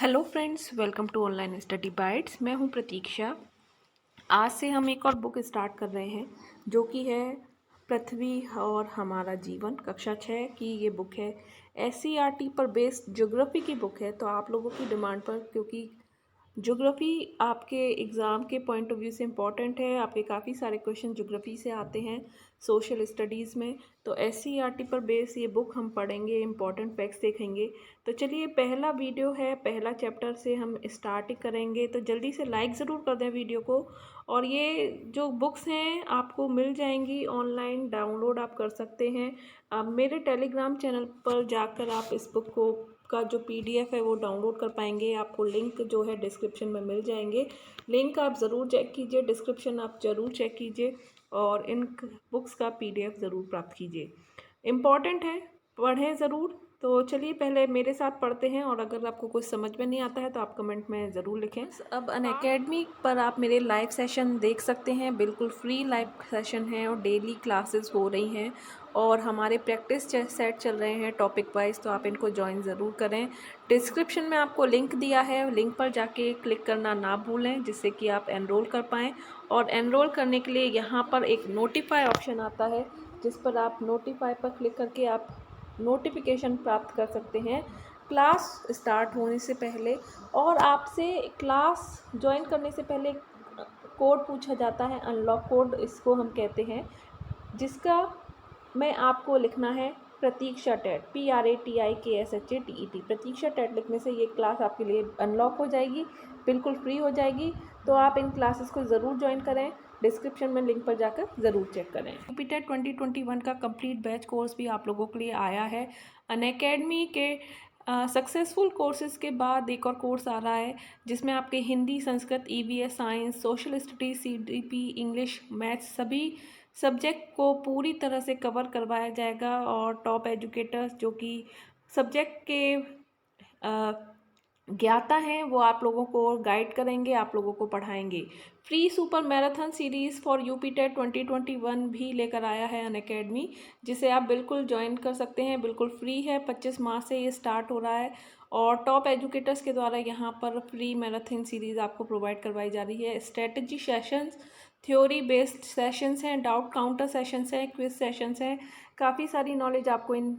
Hello friends, welcome to online study bytes. मैं हूं प्रतीक्षा। आज से हम एक और बुक स्टार्ट कर रहे हैं जो कि है पृथ्वी और हमारा जीवन, कक्षा 6 की ये बुक है। एससीईआरटी पर बेस्ड ज्योग्राफी की बुक है। तो आप लोगों की डिमांड पर, क्योंकि ज्योग्राफी आपके एग्ज़ाम के पॉइंट ऑफ व्यू से इम्पॉर्टेंट है, आपके काफ़ी सारे क्वेश्चन ज्योग्राफी से आते हैं सोशल स्टडीज़ में। तो एससीईआरटी पर बेस ये बुक हम पढ़ेंगे, इम्पॉर्टेंट फैक्ट्स देखेंगे। तो चलिए, पहला वीडियो है, पहला चैप्टर से हम स्टार्ट ही करेंगे। तो जल्दी से लाइक ज़रूर कर दें वीडियो को। और ये जो बुक्स हैं आपको मिल जाएंगी ऑनलाइन, डाउनलोड आप कर सकते हैं। आप मेरे टेलीग्राम चैनल पर जाकर आप इस बुक को का जो पीडीएफ है वो डाउनलोड कर पाएंगे। आपको लिंक जो है डिस्क्रिप्शन में मिल जाएंगे। लिंक आप ज़रूर चेक कीजिए, डिस्क्रिप्शन आप ज़रूर चेक कीजिए और इन बुक्स का पीडीएफ ज़रूर प्राप्त कीजिए। इम्पॉर्टेंट है, पढ़ें ज़रूर। तो चलिए पहले मेरे साथ पढ़ते हैं, और अगर आपको कुछ समझ में नहीं आता है तो आप कमेंट में ज़रूर लिखें। अब अनअकैडमी पर आप मेरे लाइव सेशन देख सकते हैं, बिल्कुल फ्री लाइव सेशन है और डेली क्लासेस हो रही हैं और हमारे प्रैक्टिस सेट चल रहे हैं टॉपिक वाइज। तो आप इनको ज्वाइन ज़रूर करें। डिस्क्रिप्शन में आपको लिंक दिया है, लिंक पर जाके क्लिक करना ना भूलें जिससे कि आप एनरोल कर पाएँ। और एनरोल करने के लिए यहाँ पर एक नोटिफाई ऑप्शन आता है, जिस पर आप नोटिफाई पर क्लिक करके आप नोटिफिकेशन प्राप्त कर सकते हैं क्लास स्टार्ट होने से पहले। और आपसे क्लास ज्वाइन करने से पहले कोड पूछा जाता है, अनलॉक कोड इसको हम कहते हैं, जिसका मैं आपको लिखना है प्रतीक्षा टेट, PRATIKSHATET। प्रतीक्षा टेट लिखने से ये क्लास आपके लिए अनलॉक हो जाएगी, बिल्कुल फ्री हो जाएगी। तो आप इन क्लासेस को ज़रूर ज्वाइन करें। डिस्क्रिप्शन में लिंक पर जाकर ज़रूर चेक करें। यूपीटेट 2021 का कंप्लीट बैच कोर्स भी आप लोगों के लिए आया है। अनअकैडमी के सक्सेसफुल कोर्सेज़ के बाद एक और कोर्स आ रहा है जिसमें आपके Hindi, Sanskrit, EVS, science, social studies, CDP, English, maths सभी सब्जेक्ट को पूरी तरह से कवर करवाया जाएगा। और टॉप एजुकेटर्स जो कि सब्जेक्ट के ज्ञाता हैं वो आप लोगों को गाइड करेंगे, आप लोगों को पढ़ाएंगे। Free super marathon series for UPTET 2021 भी लेकर आया है अनअकैडमी, जिसे आप बिल्कुल ज्वाइन कर सकते हैं, बिल्कुल फ्री है। 25 मार्च से ये स्टार्ट हो रहा है और टॉप एजुकेटर्स के द्वारा यहाँ पर फ्री मैराथन सीरीज़ आपको प्रोवाइड करवाई जा रही है। Strategy sessions, theory based sessions हैं, डाउट काउंटर सेशंस हैं, क्विज सेशंस हैं। काफ़ी सारी नॉलेज आपको इन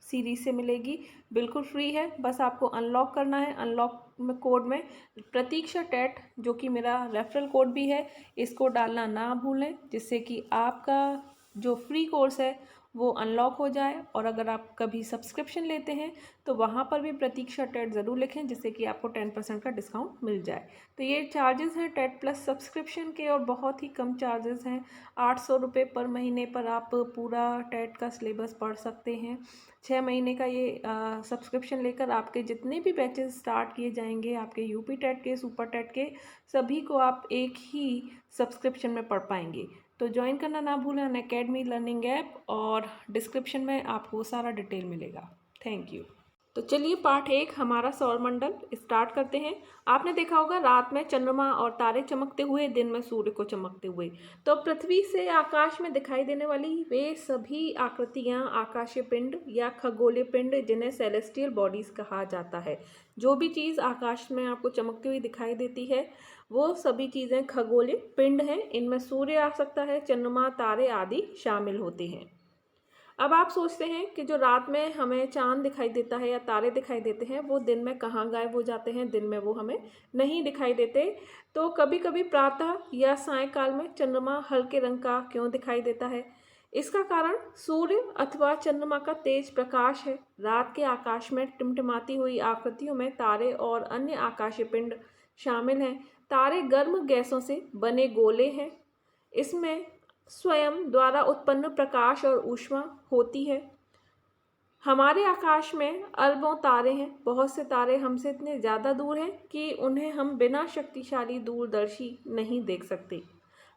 सीरीज से मिलेगी, बिल्कुल फ्री है। बस आपको अनलॉक करना है। अनलॉक में कोड में प्रतीक्षा टेट, जो कि मेरा रेफरल कोड भी है, इसको डालना ना भूलें जिससे कि आपका जो फ्री कोर्स है वो अनलॉक हो जाए। और अगर आप कभी सब्सक्रिप्शन लेते हैं तो वहाँ पर भी प्रतीक्षा टेट ज़रूर लिखें जिससे कि आपको 10% का डिस्काउंट मिल जाए। तो ये चार्जेस हैं टेट प्लस सब्सक्रिप्शन के, और बहुत ही कम चार्जेस हैं। 800 रुपये पर महीने पर आप पूरा टेट का सिलेबस पढ़ सकते हैं। 6 महीने का ये सब्सक्रिप्शन लेकर आपके जितने भी बैचेस स्टार्ट किए जाएंगे, आपके यूपी टेट के, सुपर टेट के, सभी को आप एक ही सब्सक्रिप्शन में पढ़ पाएंगे। तो ज्वाइन करना ना भूलें अनअकैडमी लर्निंग ऐप, और डिस्क्रिप्शन में आपको सारा डिटेल मिलेगा। Thank you. तो चलिए पार्ट 1 हमारा सौरमंडल स्टार्ट करते हैं। आपने देखा होगा रात में चंद्रमा और तारे चमकते हुए, दिन में सूर्य को चमकते हुए। तो पृथ्वी से आकाश में दिखाई देने वाली वे सभी आकृतियां आकाशीय पिंड या खगोलीय पिंड, जिन्हें सेलेस्टियल बॉडीज कहा जाता है। जो भी चीज़ आकाश में आपको चमकती हुई दिखाई देती है वो सभी चीज़ें खगोलीय पिंड हैं। इनमें सूर्य आ सकता है, चंद्रमा, तारे आदि शामिल होते हैं। अब आप सोचते हैं कि जो रात में हमें चांद दिखाई देता है या तारे दिखाई देते हैं वो दिन में कहाँ गायब हो जाते हैं, दिन में वो हमें नहीं दिखाई देते। तो कभी कभी प्रातः या सायंकाल में चंद्रमा हल्के रंग का क्यों दिखाई देता है? इसका कारण सूर्य अथवा चंद्रमा का तेज प्रकाश है। रात के आकाश में टिमटिमाती हुई आकृतियों में तारे और अन्य आकाशीय पिंड शामिल हैं। तारे गर्म गैसों से बने गोले हैं। इसमें स्वयं द्वारा उत्पन्न प्रकाश और ऊष्मा होती है। हमारे आकाश में अरबों तारे हैं। बहुत से तारे हमसे इतने ज़्यादा दूर हैं कि उन्हें हम बिना शक्तिशाली दूरदर्शी नहीं देख सकते।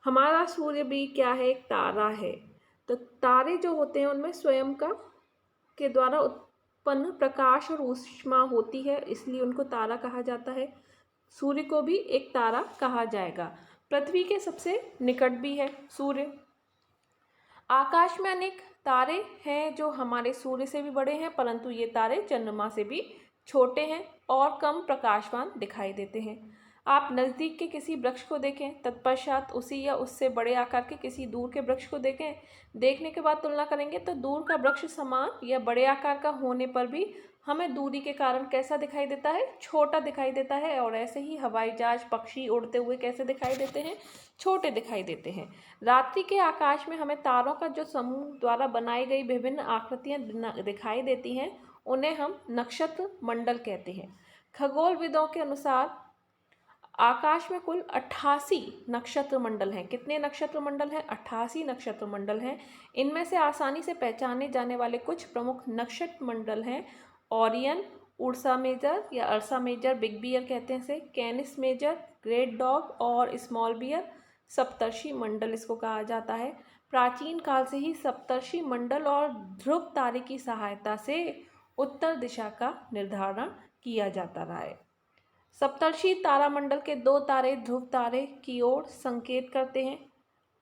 हमारा सूर्य भी क्या है, एक तारा है। तो तारे जो होते हैं उनमें स्वयं का के द्वारा उत्पन्न प्रकाश और ऊष्मा होती है, इसलिए उनको तारा कहा जाता है। सूर्य को भी एक तारा कहा जाएगा। पृथ्वी के सबसे निकट भी है सूर्य। आकाश में अनेक तारे हैं जो हमारे सूर्य से भी बड़े हैं, परंतु ये तारे चंद्रमा से भी छोटे हैं और कम प्रकाशवान दिखाई देते हैं। आप नज़दीक के किसी वृक्ष को देखें, तत्पश्चात उसी या उससे बड़े आकार के किसी दूर के वृक्ष को देखें। देखने के बाद तुलना करेंगे तो दूर का वृक्ष समान या बड़े आकार का होने पर भी हमें दूरी के कारण कैसा दिखाई देता है, छोटा दिखाई देता है। और ऐसे ही हवाई जहाज, पक्षी उड़ते हुए कैसे दिखाई देते हैं, छोटे दिखाई देते हैं। रात्रि के आकाश में हमें तारों का जो समूह द्वारा बनाई गई विभिन्न आकृतियां दिखाई देती हैं, उन्हें हम नक्षत्र मंडल कहते हैं। खगोलविदों के अनुसार आकाश में कुल 88 नक्षत्र मंडल हैं। कितने नक्षत्र मंडल हैं? 88 नक्षत्र मंडल हैं। इनमें से आसानी से पहचाने जाने वाले कुछ प्रमुख नक्षत्र मंडल हैं: ओरियन, उर्सा मेजर या अर्सा मेजर, बिग बियर कहते हैं इसे, कैनिस मेजर, ग्रेट डॉग और स्मॉल बियर। सप्तर्षि मंडल इसको कहा जाता है। प्राचीन काल से ही सप्तर्षि मंडल और ध्रुव तारे की सहायता से उत्तर दिशा का निर्धारण किया जाता रहा है। सप्तर्षि तारामंडल के दो तारे ध्रुव तारे की ओर संकेत करते हैं।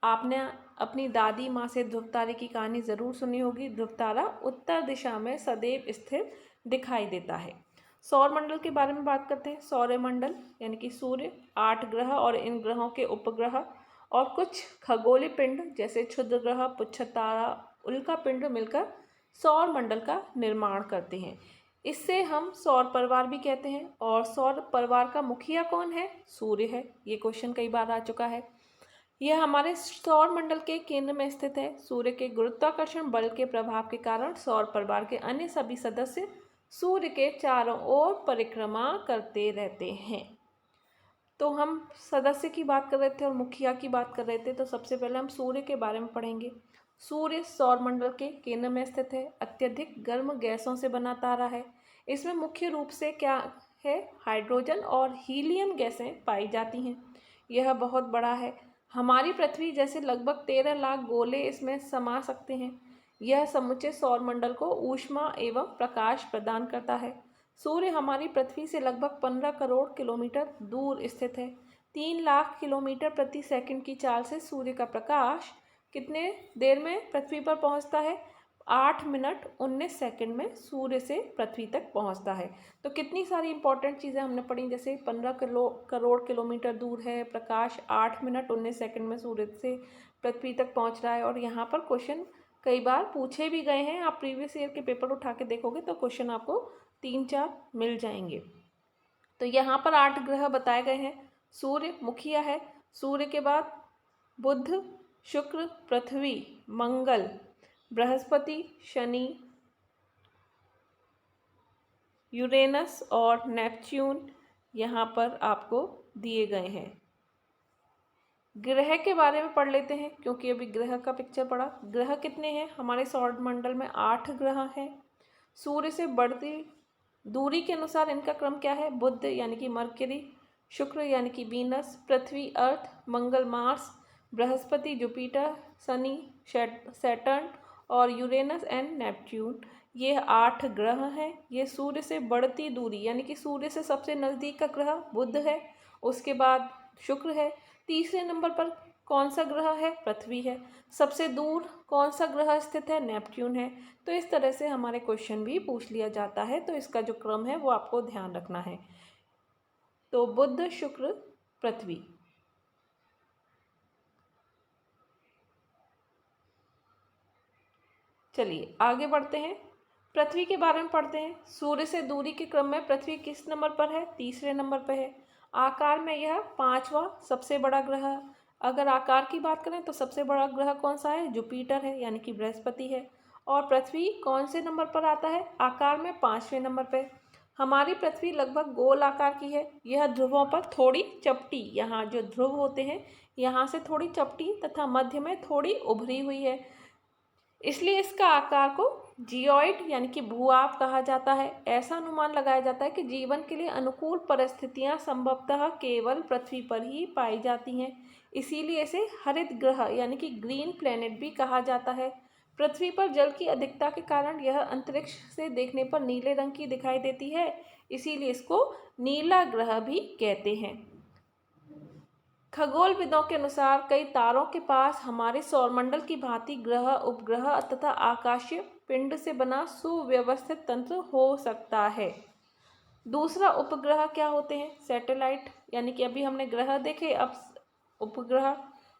आपने अपनी दादी माँ से ध्रुव तारे की कहानी ज़रूर सुनी होगी। ध्रुव तारा उत्तर दिशा में सदैव स्थिर दिखाई देता है। सौरमंडल के बारे में बात करते हैं। सौरमंडल यानी कि सूर्य, 8 ग्रह और इन ग्रहों के उपग्रह और कुछ खगोलीय पिंड जैसे क्षुद्र ग्रह, पुच्छ तारा, उल्का पिंड मिलकर सौरमंडल का निर्माण करते हैं। इससे हम सौर परिवार भी कहते हैं। और सौर परिवार का मुखिया कौन है? सूर्य है। ये क्वेश्चन कई बार आ चुका है। यह हमारे सौर मंडल के केंद्र में स्थित है। सूर्य के गुरुत्वाकर्षण बल के प्रभाव के कारण सौर परिवार के अन्य सभी सदस्य सूर्य के चारों ओर परिक्रमा करते रहते हैं। तो हम सदस्य की बात कर रहे थे और मुखिया की बात कर रहे थे, तो सबसे पहले हम सूर्य के बारे में पढ़ेंगे। सूर्य सौरमंडल के केंद्र में स्थित है। अत्यधिक गर्म गैसों से बना तारा है। इसमें मुख्य रूप से क्या है? हाइड्रोजन और हीलियम गैसें पाई जाती हैं। यह बहुत बड़ा है। हमारी पृथ्वी जैसे लगभग 13 लाख गोले इसमें समा सकते हैं। यह समूचे सौरमंडल को ऊष्मा एवं प्रकाश प्रदान करता है। सूर्य हमारी पृथ्वी से लगभग 15 करोड़ किलोमीटर दूर स्थित है। 3 लाख किलोमीटर प्रति सेकंड की चाल से सूर्य का प्रकाश कितने देर में पृथ्वी पर पहुंचता है? 8 मिनट 19 सेकंड में सूर्य से पृथ्वी तक पहुंचता है। तो कितनी सारी इंपॉर्टेंट चीज़ें हमने पढ़ी, जैसे 15 करोड़ किलोमीटर दूर है प्रकाश, 8 मिनट 19 सेकंड में सूर्य से पृथ्वी तक पहुंच रहा है। और यहाँ पर क्वेश्चन कई बार पूछे भी गए हैं। आप प्रीवियस ईयर के पेपर उठा के देखोगे तो क्वेश्चन आपको 3-4 मिल जाएंगे। तो यहाँ पर 8 ग्रह बताए गए हैं। सूर्य मुखिया है। सूर्य के बाद बुध, शुक्र, पृथ्वी, मंगल, बृहस्पति, शनि, यूरेनस और नेपच्यून यहाँ पर आपको दिए गए हैं। ग्रह के बारे में पढ़ लेते हैं क्योंकि अभी ग्रह का पिक्चर पढ़ा। ग्रह कितने हैं? हमारे सौरमंडल में 8 ग्रह हैं। सूर्य से बढ़ती दूरी के अनुसार इनका क्रम क्या है? बुध यानी कि मरकरी, शुक्र यानी कि वीनस, पृथ्वी अर्थ, मंगल मार्स, बृहस्पति जुपिटर, शनि सैटर्न और यूरेनस एंड नेपच्यून। ये 8 ग्रह हैं। ये सूर्य से बढ़ती दूरी यानी कि सूर्य से सबसे नज़दीक का ग्रह बुध है, उसके बाद शुक्र है, तीसरे नंबर पर कौन सा ग्रह है? पृथ्वी है, सबसे दूर कौन सा ग्रह स्थित है? नेपच्यून है। तो इस तरह से हमारे क्वेश्चन भी पूछ लिया जाता है, तो इसका जो क्रम है वो आपको ध्यान रखना है। तो बुध, शुक्र, पृथ्वी। चलिए आगे बढ़ते हैं, पृथ्वी के बारे में पढ़ते हैं। सूर्य से दूरी के क्रम में पृथ्वी किस नंबर पर है? तीसरे नंबर पर है। आकार में यह 5वां सबसे बड़ा ग्रह है। अगर आकार की बात करें तो सबसे बड़ा ग्रह कौन सा है? जुपिटर है यानी कि बृहस्पति है। और पृथ्वी कौन से नंबर पर आता है? आकार में 5वें नंबर पर। हमारी पृथ्वी लगभग गोल आकार की है। यह ध्रुवों पर थोड़ी चपटी, यहाँ जो ध्रुव होते हैं यहाँ से थोड़ी चपटी तथा मध्य में थोड़ी उभरी हुई है, इसलिए इसका आकार को जियोइड यानी कि भूआब कहा जाता है। ऐसा अनुमान लगाया जाता है कि जीवन के लिए अनुकूल परिस्थितियां संभवतः केवल पृथ्वी पर ही पाई जाती हैं, इसीलिए इसे हरित ग्रह यानी कि ग्रीन प्लैनेट भी कहा जाता है। पृथ्वी पर जल की अधिकता के कारण यह अंतरिक्ष से देखने पर नीले रंग की दिखाई देती है, इसीलिए इसको नीला ग्रह भी कहते हैं। खगोलविदों के अनुसार कई तारों के पास हमारे सौरमंडल की भांति ग्रह, उपग्रह तथा आकाशीय पिंड से बना सुव्यवस्थित तंत्र हो सकता है। दूसरा उपग्रह क्या होते हैं? सैटेलाइट, यानी कि अभी हमने ग्रह देखे, अब उपग्रह।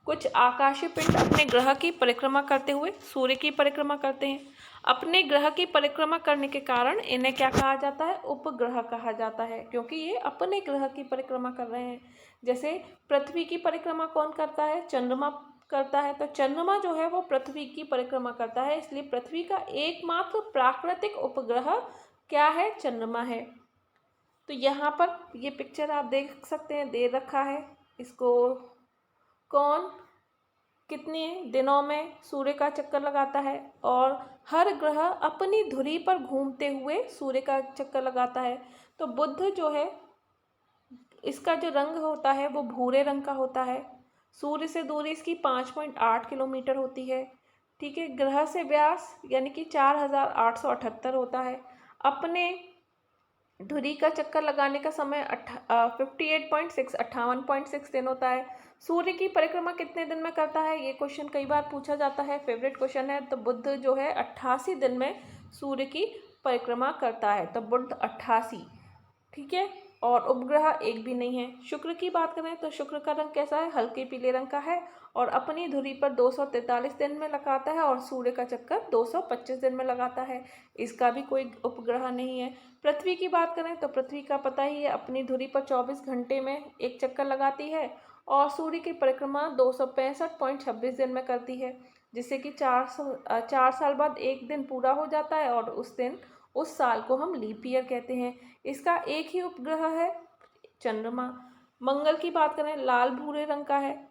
कुछ आकाशीय पिंड अपने ग्रह की परिक्रमा करते हुए सूर्य की परिक्रमा करते हैं। अपने ग्रह की परिक्रमा करने के कारण इन्हें क्या कहा जाता है? उपग्रह कहा जाता है, क्योंकि ये अपने ग्रह की परिक्रमा कर रहे हैं। जैसे पृथ्वी की परिक्रमा कौन करता है? चंद्रमा करता है। तो चंद्रमा जो है वो पृथ्वी की परिक्रमा करता है, इसलिए पृथ्वी का एकमात्र प्राकृतिक उपग्रह क्या है? चंद्रमा है। तो यहाँ पर ये पिक्चर आप देख सकते हैं, दे रखा है। इसको कौन कितने दिनों में सूर्य का चक्कर लगाता है, और हर ग्रह अपनी धुरी पर घूमते हुए सूर्य का चक्कर लगाता है। तो बुध जो है, इसका जो रंग होता है वो भूरे रंग का होता है। सूर्य से दूरी इसकी 5.8 किलोमीटर होती है। ठीक है। ग्रह से व्यास यानी कि 4878 होता है। अपने धुरी का चक्कर लगाने का समय 58.6 दिन होता है। सूर्य की परिक्रमा कितने दिन में करता है? ये क्वेश्चन कई बार पूछा जाता है, फेवरेट क्वेश्चन है। तो बुध जो है 88 दिन में सूर्य की परिक्रमा करता है, तो बुध 88। ठीक है। और उपग्रह एक भी नहीं है। शुक्र की बात करें तो शुक्र का रंग कैसा है? हल्के पीले रंग का है, और अपनी धुरी पर 243 दिन में लगाता है, और सूर्य का चक्कर 225 दिन में लगाता है। इसका भी कोई उपग्रह नहीं है। पृथ्वी की बात करें तो पृथ्वी का पता ही है, अपनी धुरी पर 24 घंटे में एक चक्कर लगाती है, और सूर्य की परिक्रमा 265.26 दिन में करती है, जिससे कि 4 साल बाद एक दिन पूरा हो जाता है, और उस साल को हम लीप ईयर कहते हैं। इसका एक ही उपग्रह है, चंद्रमा। मंगल की बात करें, लाल भूरे रंग का है,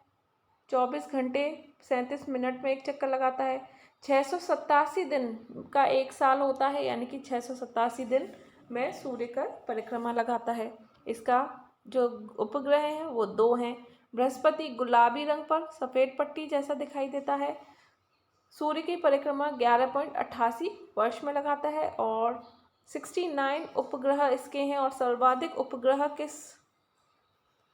24 घंटे 37 मिनट में एक चक्कर लगाता है। 687 दिन का एक साल होता है, यानी कि 687 दिन में सूर्य का परिक्रमा लगाता है। इसका जो उपग्रह हैं वो 2 हैं। बृहस्पति गुलाबी रंग पर सफ़ेद पट्टी जैसा दिखाई देता है। सूर्य की परिक्रमा 11.88 वर्ष में लगाता है, और 69 उपग्रह इसके हैं। और सर्वाधिक उपग्रह किस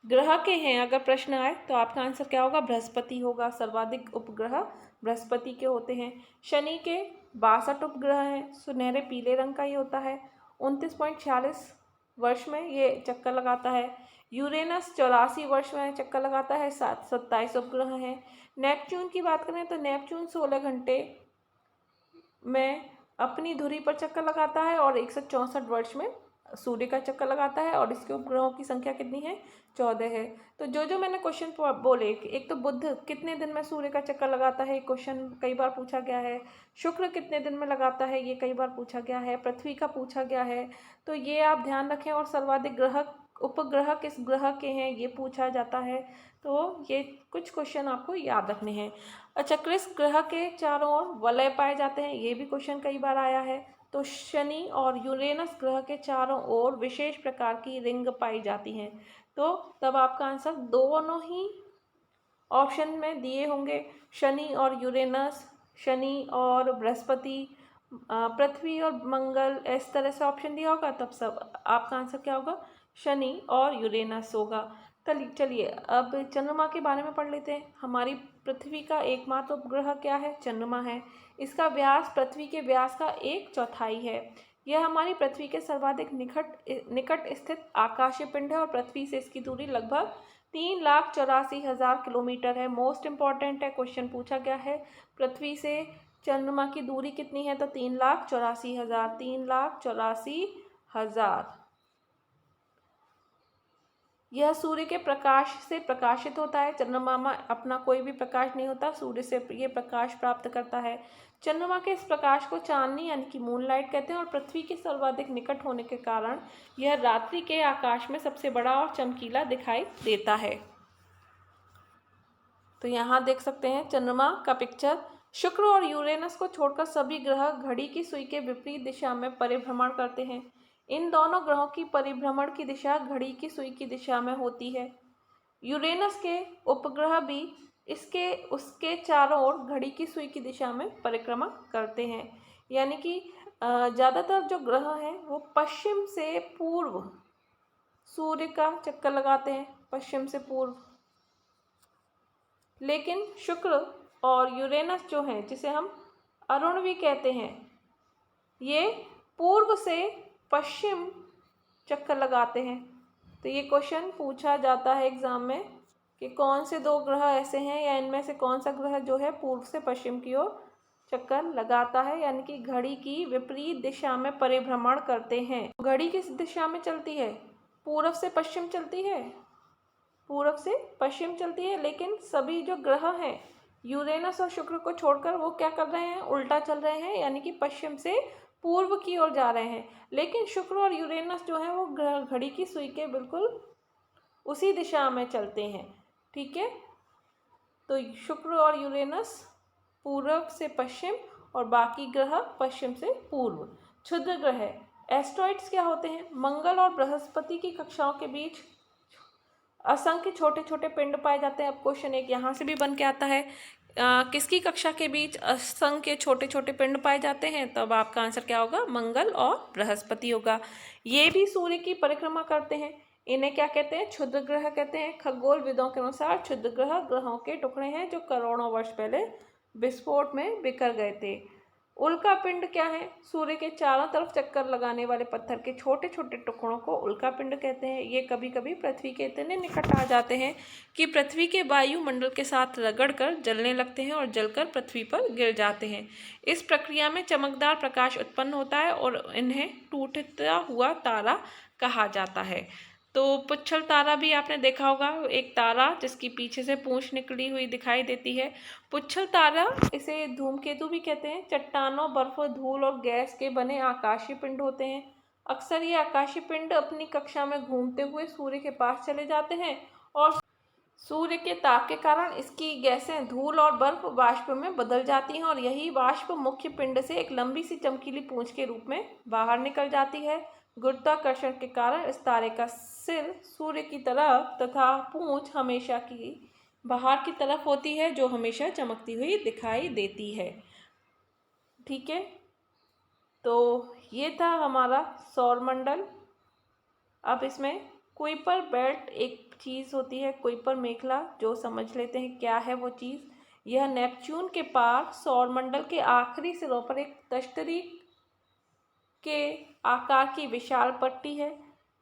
ग्रह के हैं? अगर प्रश्न आए तो आपका आंसर क्या होगा? बृहस्पति होगा। सर्वाधिक उपग्रह बृहस्पति के होते हैं। शनि के 62 उपग्रह हैं। सुनहरे पीले रंग का ये होता है। 29.46 वर्ष में ये चक्कर लगाता है। यूरेनस 84 वर्ष में चक्कर लगाता है। 27 उपग्रह हैं। नेपच्यून की बात करें तो नेपच्यून 16 घंटे में अपनी धुरी पर चक्कर लगाता है, और 164 वर्ष में सूर्य का चक्कर लगाता है, और इसके उपग्रहों की संख्या कितनी है? 14 है। तो जो मैंने क्वेश्चन बोले, एक तो बुध कितने दिन में सूर्य का चक्कर लगाता है, क्वेश्चन कई बार पूछा गया है। शुक्र कितने दिन में लगाता है, ये कई बार पूछा गया है। पृथ्वी का पूछा गया है, तो ये आप ध्यान रखें। और सर्वाधिक उपग्रह किस ग्रह के हैं, ये पूछा जाता है। तो ये कुछ क्वेश्चन आपको याद रखने हैं। अच्छा, किस ग्रह के चारों ओर वलय पाए जाते हैं, ये भी क्वेश्चन कई बार आया है। तो शनि और यूरेनस ग्रह के चारों ओर विशेष प्रकार की रिंग पाई जाती हैं। तो तब आपका आंसर दोनों ही ऑप्शन में दिए होंगे, शनि और यूरेनस, शनि और बृहस्पति, पृथ्वी और मंगल, इस तरह से ऑप्शन दिया होगा, तब सब आपका आंसर क्या होगा? शनि और यूरेनस होगा। चलिए अब चंद्रमा के बारे में पढ़ लेते हैं। हमारी पृथ्वी का एकमात्र उपग्रह क्या है? चंद्रमा है। इसका व्यास पृथ्वी के व्यास का 1/4 है। यह हमारी पृथ्वी के सर्वाधिक निकट स्थित आकाशीय पिंड है, और पृथ्वी से इसकी दूरी लगभग 3,84,000 किलोमीटर है। मोस्ट इम्पॉर्टेंट है, क्वेश्चन पूछा गया है, पृथ्वी से चंद्रमा की दूरी कितनी है? तो 3,84,000। यह सूर्य के प्रकाश से प्रकाशित होता है। चंद्रमा में अपना कोई भी प्रकाश नहीं होता, सूर्य से ये प्रकाश प्राप्त करता है। चंद्रमा के इस प्रकाश को चांदनी यानी कि मूनलाइट कहते हैं, और पृथ्वी के सर्वाधिक निकट होने के कारण यह रात्रि के आकाश में सबसे बड़ा और चमकीला दिखाई देता है। तो यहाँ देख सकते हैं चंद्रमा का पिक्चर। शुक्र और यूरेनस को छोड़कर सभी ग्रह घड़ी की सुई के विपरीत दिशा में परिभ्रमण करते हैं। इन दोनों ग्रहों की परिभ्रमण की दिशा घड़ी की सुई की दिशा में होती है। यूरेनस के उपग्रह भी उसके चारों ओर घड़ी की सुई की दिशा में परिक्रमा करते हैं। यानी कि ज़्यादातर जो ग्रह हैं वो पश्चिम से पूर्व सूर्य का चक्कर लगाते हैं, पश्चिम से पूर्व। लेकिन शुक्र और यूरेनस जो हैं, जिसे हम अरुण भी कहते हैं, ये पूर्व से पश्चिम चक्कर लगाते हैं। तो ये क्वेश्चन पूछा जाता है एग्ज़ाम में कि कौन से दो ग्रह ऐसे हैं या इनमें से कौन सा ग्रह जो है पूर्व से पश्चिम की ओर चक्कर लगाता है, यानी कि घड़ी की विपरीत दिशा में परिभ्रमण करते हैं। घड़ी किस दिशा में चलती है? पूर्व से पश्चिम चलती है, पूर्व से पश्चिम चलती है। लेकिन सभी जो ग्रह हैं यूरेनस और शुक्र को छोड़कर वो क्या कर रहे हैं? उल्टा चल रहे हैं, यानी कि पश्चिम से पूर्व की ओर जा रहे हैं। लेकिन शुक्र और यूरेनस जो है वो घड़ी की सुई के बिल्कुल उसी दिशा में चलते हैं। ठीक है, तो शुक्र और यूरेनस पूर्व से पश्चिम और बाकी ग्रह पश्चिम से पूर्व। क्षुद्र ग्रह एस्ट्रॉइड्स क्या होते हैं? मंगल और बृहस्पति की कक्षाओं के बीच असंख्य छोटे छोटे पिंड पाए जाते हैं। अब क्वेश्चन एक यहाँ से भी बन के आता है, किसकी कक्षा के बीच असंख्य छोटे छोटे पिंड पाए जाते हैं? तब आपका आंसर क्या होगा? मंगल और बृहस्पति होगा। ये भी सूर्य की परिक्रमा करते हैं। इन्हें क्या कहते हैं? क्षुद्र ग्रह कहते हैं। खगोलविदों के अनुसार क्षुद्र ग्रह ग्रहों के टुकड़े हैं जो करोड़ों वर्ष पहले विस्फोट में बिखर गए थे। उल्का पिंड क्या है? सूर्य के चारों तरफ चक्कर लगाने वाले पत्थर के छोटे छोटे टुकड़ों को उल्का पिंड कहते हैं। ये कभी कभी पृथ्वी के इतने निकट आ जाते हैं कि पृथ्वी के वायुमंडल के साथ रगड़कर जलने लगते हैं और जलकर पृथ्वी पर गिर जाते हैं। इस प्रक्रिया में चमकदार प्रकाश उत्पन्न होता है और इन्हें टूटता हुआ तारा कहा जाता है। तो पुच्छल तारा भी आपने देखा होगा, एक तारा जिसकी पीछे से पूंछ निकली हुई दिखाई देती है। पुच्छल तारा, इसे धूमकेतु भी कहते हैं। चट्टानों, बर्फ, धूल और गैस के बने आकाशीय पिंड होते हैं। अक्सर ये आकाशीय पिंड अपनी कक्षा में घूमते हुए सूर्य के पास चले जाते हैं और सूर्य के ताप के कारण इसकी गैसें धूल और बर्फ वाष्प में बदल जाती हैं और यही वाष्प मुख्य पिंड से एक लंबी सी चमकीली पूंछ के रूप में बाहर निकल जाती है। गुरुत्वाकर्षण के कारण इस तारे का सिर सूर्य की तरफ तथा पूंछ हमेशा की बाहर की तरफ होती है, जो हमेशा चमकती हुई दिखाई देती है। ठीक है, तो ये था हमारा सौरमंडल। अब इसमें कुइपर बेल्ट एक चीज़ होती है, कुइपर मेखला, जो समझ लेते हैं क्या है वो चीज़। यह नेपच्यून के पार सौरमंडल के आखिरी सिरों पर एक तश्तरी के आकार की विशाल पट्टी है।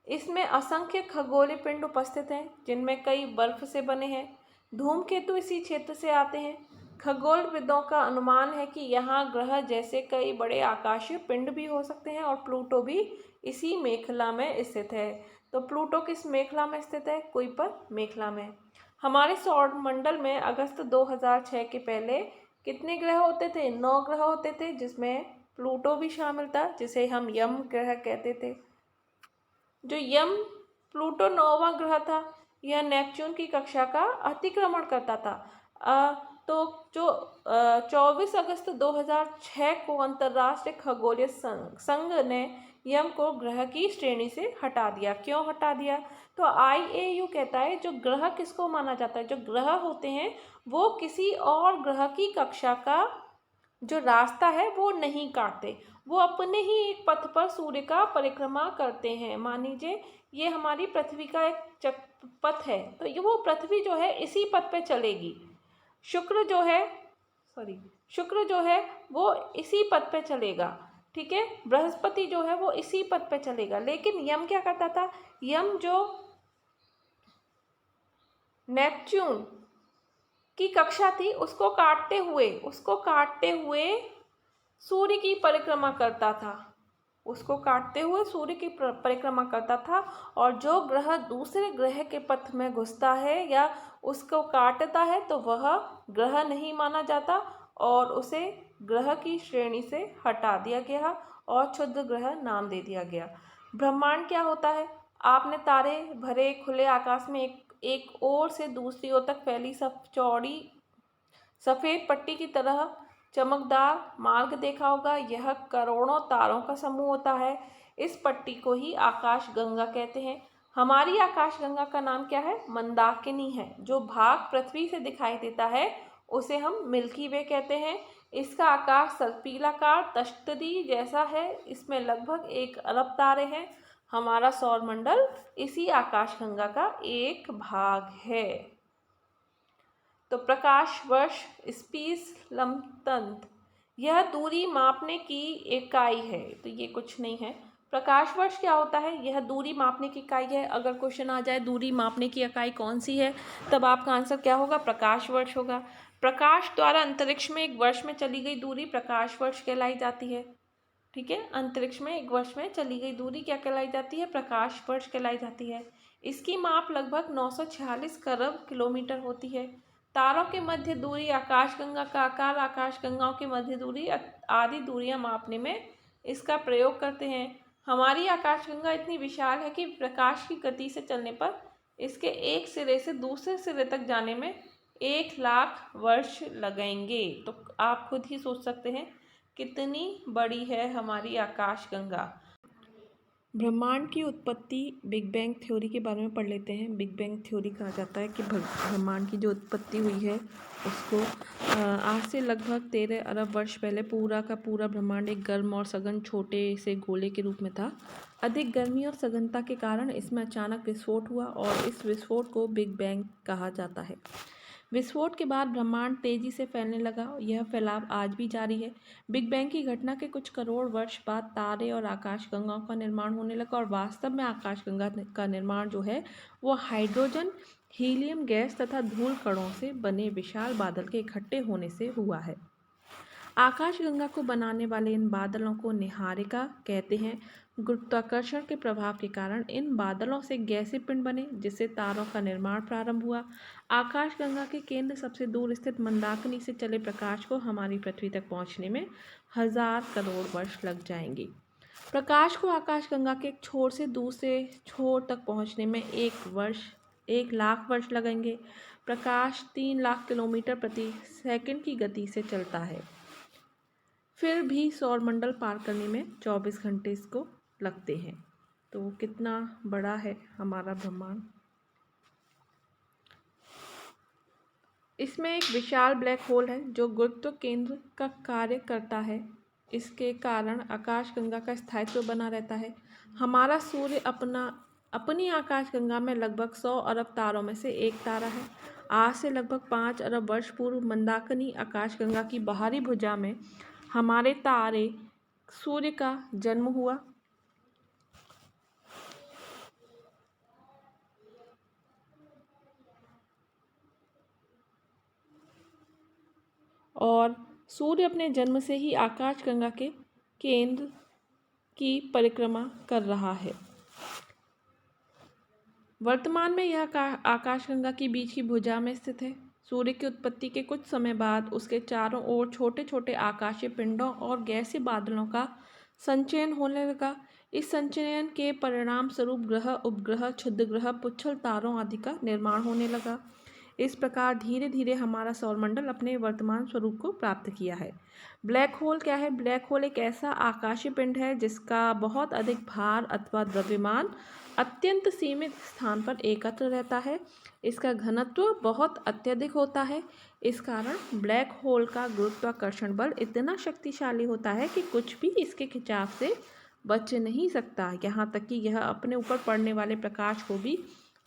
इसमें असंख्य खगोलीय पिंड उपस्थित हैं जिनमें कई बर्फ से बने हैं। धूमकेतु इसी क्षेत्र से आते हैं। खगोलविदों का अनुमान है कि यहाँ ग्रह जैसे कई बड़े आकाशीय पिंड भी हो सकते हैं और प्लूटो भी इसी मेखला में स्थित है। तो प्लूटो किस मेखला में स्थित है? कुइपर मेखला में। हमारे सौरमंडल में अगस्त 2006 के पहले कितने ग्रह होते थे? 9 ग्रह होते थे, जिसमें प्लूटो भी शामिल था, जिसे हम यम ग्रह कहते थे। जो यम प्लूटो 9वां ग्रह था, यह नेपच्यून की कक्षा का अतिक्रमण करता था। तो जो 24 अगस्त 2006 को अंतर्राष्ट्रीय खगोलीय संघ ने यम को ग्रह की श्रेणी से हटा दिया। क्यों हटा दिया? तो IAU कहता है जो ग्रह किसको माना जाता है? जो ग्रह होते हैं वो किसी और ग्रह की कक्षा का जो रास्ता है वो नहीं काटते, वो अपने ही एक पथ पर सूर्य का परिक्रमा करते हैं। मान लीजिए ये हमारी पृथ्वी का एक पथ है, तो ये वो पृथ्वी जो है इसी पथ पे चलेगी। शुक्र जो है वो इसी पथ पे चलेगा। ठीक है, बृहस्पति जो है वो इसी पथ पे चलेगा। लेकिन यम क्या करता था? यम जो नेपच्यून की कक्षा थी उसको काटते हुए सूर्य की परिक्रमा करता था। और जो ग्रह दूसरे ग्रह के पथ में घुसता है या उसको काटता है तो वह ग्रह नहीं माना जाता और उसे ग्रह की श्रेणी से हटा दिया गया और क्षुद्र ग्रह नाम दे दिया गया। ब्रह्मांड क्या होता है? आपने तारे भरे खुले आकाश में एक ओर से दूसरी ओर तक फैली चौड़ी सफ़ेद पट्टी की तरह चमकदार मार्ग देखा होगा। यह करोड़ों तारों का समूह होता है। इस पट्टी को ही आकाश गंगा कहते हैं। हमारी आकाश गंगा का नाम क्या है? मंदाकिनी है। जो भाग पृथ्वी से दिखाई देता है उसे हम मिल्की वे कहते हैं। इसका आकार सर्पिलाकार तश्तरी जैसा है। इसमें लगभग 1 अरब तारे हैं। हमारा सौरमंडल इसी आकाशगंगा का एक भाग है। तो प्रकाश वर्ष, स्पीस, लंबतंत्र, यह दूरी मापने की इकाई है। तो ये कुछ नहीं है, प्रकाश वर्ष क्या होता है? यह दूरी मापने की इकाई है। अगर क्वेश्चन आ जाए दूरी मापने की इकाई कौन सी है, तब आपका आंसर क्या होगा? प्रकाश वर्ष होगा। प्रकाश द्वारा अंतरिक्ष में एक वर्ष में चली गई दूरी प्रकाश वर्ष कहलाई जाती है। ठीक है, अंतरिक्ष में एक वर्ष में चली गई दूरी क्या कहलाई जाती है? प्रकाश वर्ष कहलाई जाती है। इसकी माप लगभग 946 खरब किलोमीटर होती है। तारों के मध्य दूरी, आकाशगंगा का आकार, आकाशगंगाओं के मध्य दूरी आदि दूरियां मापने में इसका प्रयोग करते हैं। हमारी आकाशगंगा इतनी विशाल है कि प्रकाश की गति से चलने पर इसके एक सिरे से दूसरे सिरे तक जाने में 1,00,000 वर्ष लगेंगे। तो आप खुद ही सोच सकते हैं कितनी बड़ी है हमारी आकाशगंगा। ब्रह्मांड की उत्पत्ति बिग बैंग थ्योरी के बारे में पढ़ लेते हैं। बिग बैंग थ्योरी कहा जाता है कि ब्रह्मांड की जो उत्पत्ति हुई है उसको आज से लगभग 13 अरब वर्ष पहले पूरा का पूरा ब्रह्मांड एक गर्म और सघन छोटे से गोले के रूप में था। अधिक गर्मी और सघनता के कारण इसमें अचानक विस्फोट हुआ और इस विस्फोट को बिग बैंग कहा जाता है। विस्फोट के बाद ब्रह्मांड तेजी से फैलने लगा। यह फैलाव आज भी जारी है। बिग बैंग की घटना के कुछ करोड़ वर्ष बाद तारे और आकाशगंगाओं का निर्माण होने लगा और वास्तव में आकाशगंगा का निर्माण जो है वो हाइड्रोजन, हीलियम गैस तथा धूल कणों से बने विशाल बादल के इकट्ठे होने से हुआ है। आकाशगंगा को बनाने वाले इन बादलों को निहारिका कहते हैं। गुरुत्वाकर्षण के प्रभाव के कारण इन बादलों से गैसीय पिंड बने जिससे तारों का निर्माण प्रारंभ हुआ। आकाशगंगा के केंद्र सबसे दूर स्थित मंदाकिनी से चले प्रकाश को हमारी पृथ्वी तक पहुंचने में 1000 करोड़ वर्ष लग जाएंगे। प्रकाश को आकाशगंगा के एक छोर से दूसरे छोर तक पहुंचने में 1,00,000 वर्ष लगेंगे। प्रकाश 3 लाख किलोमीटर प्रति सेकंड की गति से चलता है। फिर भी सौरमंडल पार करने में 24 घंटे इसको लगते हैं। तो कितना बड़ा है हमारा ब्रह्मांड। इसमें एक विशाल ब्लैक होल है जो गुरुत्व केंद्र का कार्य करता है। इसके कारण आकाशगंगा का स्थायित्व बना रहता है। हमारा सूर्य अपनी आकाशगंगा में लगभग 100 अरब तारों में से एक तारा है। आज से लगभग 5 अरब वर्ष पूर्व मंदाकिनी आकाशगंगा की बाहरी भुजा में हमारे तारे सूर्य का जन्म हुआ। और सूर्य अपने जन्म से ही आकाशगंगा के केंद्र की परिक्रमा कर रहा है। वर्तमान में यह आकाशगंगा की बीच की भुजा में स्थित है। सूर्य की उत्पत्ति के कुछ समय बाद उसके चारों ओर छोटे छोटे आकाशीय पिंडों और गैसीय बादलों का संचयन होने लगा। इस संचयन के परिणाम स्वरूप ग्रह, उपग्रह, क्षुद्रग्रह, पुच्छल तारों आदि का निर्माण होने लगा। इस प्रकार धीरे धीरे हमारा सौरमंडल अपने वर्तमान स्वरूप को प्राप्त किया है। ब्लैक होल क्या है? ब्लैक होल एक ऐसा आकाशीय पिंड है जिसका बहुत अधिक भार अथवा द्रव्यमान अत्यंत सीमित स्थान पर एकत्र रहता है। इसका घनत्व बहुत अत्यधिक होता है। इस कारण ब्लैक होल का गुरुत्वाकर्षण बल इतना शक्तिशाली होता है कि कुछ भी इसके खिंचाव से बच नहीं सकता। यहाँ तक कि यह अपने ऊपर पड़ने वाले प्रकाश को भी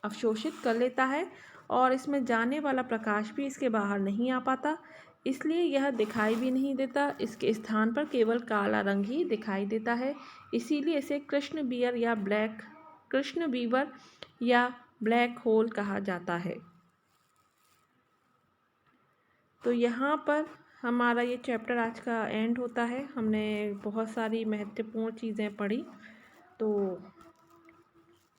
अवशोषित कर लेता है और इसमें जाने वाला प्रकाश भी इसके बाहर नहीं आ पाता, इसलिए यह दिखाई भी नहीं देता। इसके स्थान पर केवल काला रंग ही दिखाई देता है। इसीलिए इसे कृष्ण बीवर या ब्लैक होल कहा जाता है। तो यहाँ पर हमारा ये चैप्टर आज का एंड होता है। हमने बहुत सारी महत्वपूर्ण चीज़ें पढ़ी। तो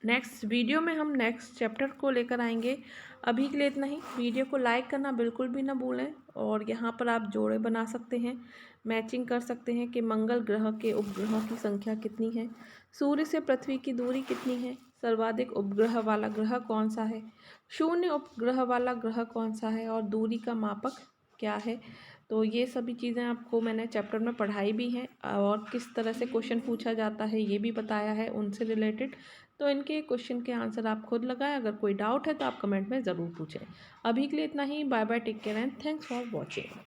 नेक्स्ट वीडियो में हम नेक्स्ट चैप्टर को लेकर आएंगे। अभी के लिए इतना ही। वीडियो को लाइक करना बिल्कुल भी ना भूलें और यहाँ पर आप जोड़े बना सकते हैं, मैचिंग कर सकते हैं कि मंगल ग्रह के उपग्रहों की संख्या कितनी है, सूर्य से पृथ्वी की दूरी कितनी है, सर्वाधिक उपग्रह वाला ग्रह कौन सा है, शून्य उपग्रह वाला ग्रह कौन सा है और दूरी का मापक क्या है। तो ये सभी चीज़ें आपको मैंने चैप्टर में पढ़ाई भी हैं और किस तरह से क्वेश्चन पूछा जाता है ये भी बताया है उनसे रिलेटेड। तो इनके क्वेश्चन के आंसर आप खुद लगाएं। अगर कोई डाउट है तो आप कमेंट में ज़रूर पूछें। अभी के लिए इतना ही। Bye bye, take care and thanks for watching.